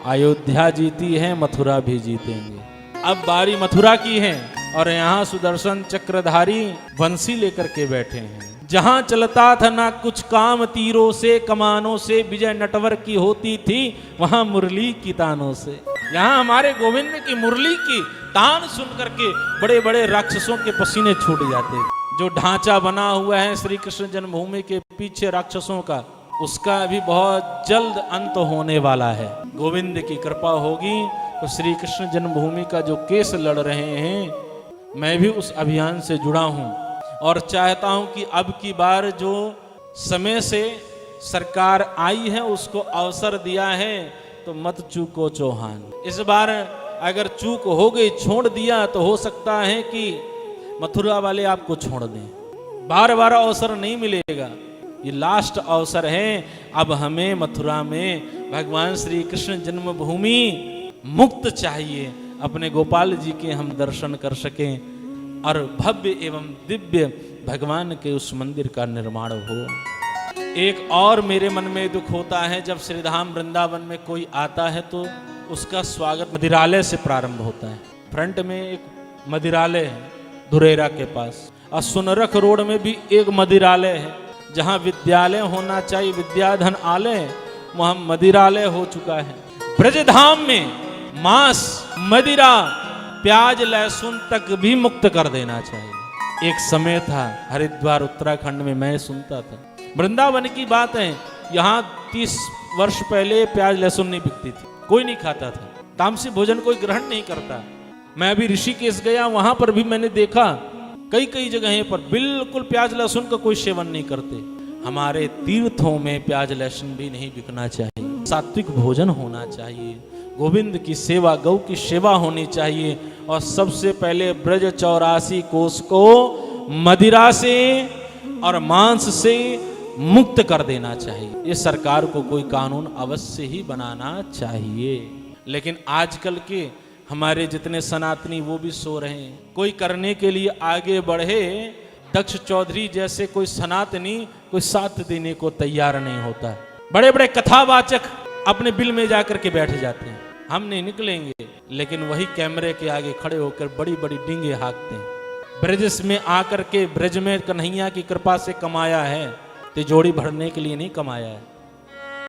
अयोध्या जीती है, मथुरा भी जीतेंगे। अब बारी मथुरा की है और यहाँ सुदर्शन चक्रधारी बंसी लेकर के बैठे हैं। जहां चलता था ना कुछ काम तीरों से कमानों से, विजय नटवर की होती थी वहां मुरली की तानों से। यहाँ हमारे गोविंद की मुरली की तान सुन करके बड़े बड़े राक्षसों के पसीने छूट जाते। जो ढांचा बना हुआ है श्री कृष्ण जन्मभूमि के पीछे राक्षसों का, उसका भी बहुत जल्द अंत होने वाला है। गोविंद की कृपा होगी तो श्री कृष्ण जन्मभूमि का जो केस लड़ रहे हैं, मैं भी उस अभियान से जुड़ा हूं और चाहता हूं कि अब की बार जो समय से सरकार आई है उसको अवसर दिया है तो मत चूको चौहान। इस बार अगर चूक हो गई, छोड़ दिया, तो हो सकता है कि मथुरा वाले आपको छोड़ दें। बार बार अवसर नहीं मिलेगा, ये लास्ट अवसर है। अब हमें मथुरा में भगवान श्री कृष्ण जन्मभूमि मुक्त चाहिए, अपने गोपाल जी के हम दर्शन कर सकें और भव्य एवं दिव्य भगवान के उस मंदिर का निर्माण हो। एक और मेरे मन में दुख होता है, जब श्रीधाम वृंदावन में कोई आता है तो उसका स्वागत मदिरालय से प्रारंभ होता है। फ्रंट में एक मदिरालय है धुरेरा के पास, और सुनरख रोड में भी एक मदिरालय है। जहाँ विद्यालय होना चाहिए, विद्याधन आलय, वहाँ मदिरालय हो चुका है। ब्रजधाम में मांस, मदिरा, प्याज, लहसुन तक भी मुक्त कर देना चाहिए। एक समय था हरिद्वार उत्तराखंड में, मैं सुनता था। वृंदावन की बात है, यहाँ 30 वर्ष पहले प्याज लहसुन नहीं बिकती थी, कोई नहीं खाता था, तामसी भोजन कोई ग्रहण नहीं करता। मैं अभी ऋषिकेश गया, वहां पर भी मैंने देखा कई जगह पर बिल्कुल प्याज लहसुन का कोई सेवन नहीं करते। हमारे तीर्थों में प्याज लहसुन भी नहीं बिकना चाहिए, सात्विक भोजन होना चाहिए, गोविंद की सेवा, गौ की सेवा होनी चाहिए। और सबसे पहले ब्रज 84 कोस को मदिरा से और मांस से मुक्त कर देना चाहिए। ये सरकार को कोई कानून अवश्य ही बनाना चाहिए। लेकिन आजकल के हमारे जितने सनातनी वो भी सो रहे हैं, कोई करने के लिए आगे बढ़े, दक्ष चौधरी जैसे कोई सनातनी कोई साथ देने को तैयार नहीं होता। बड़े बड़े कथावाचक अपने बिल में जाकर के बैठ जाते हैं, हम नहीं निकलेंगे, लेकिन वही कैमरे के आगे खड़े होकर बड़ी बड़ी डींगे हाँकते हैं। ब्रज में आकर के, ब्रज में कन्हैया की कृपा से कमाया है, तिजोरी भरने के लिए नहीं कमाया है।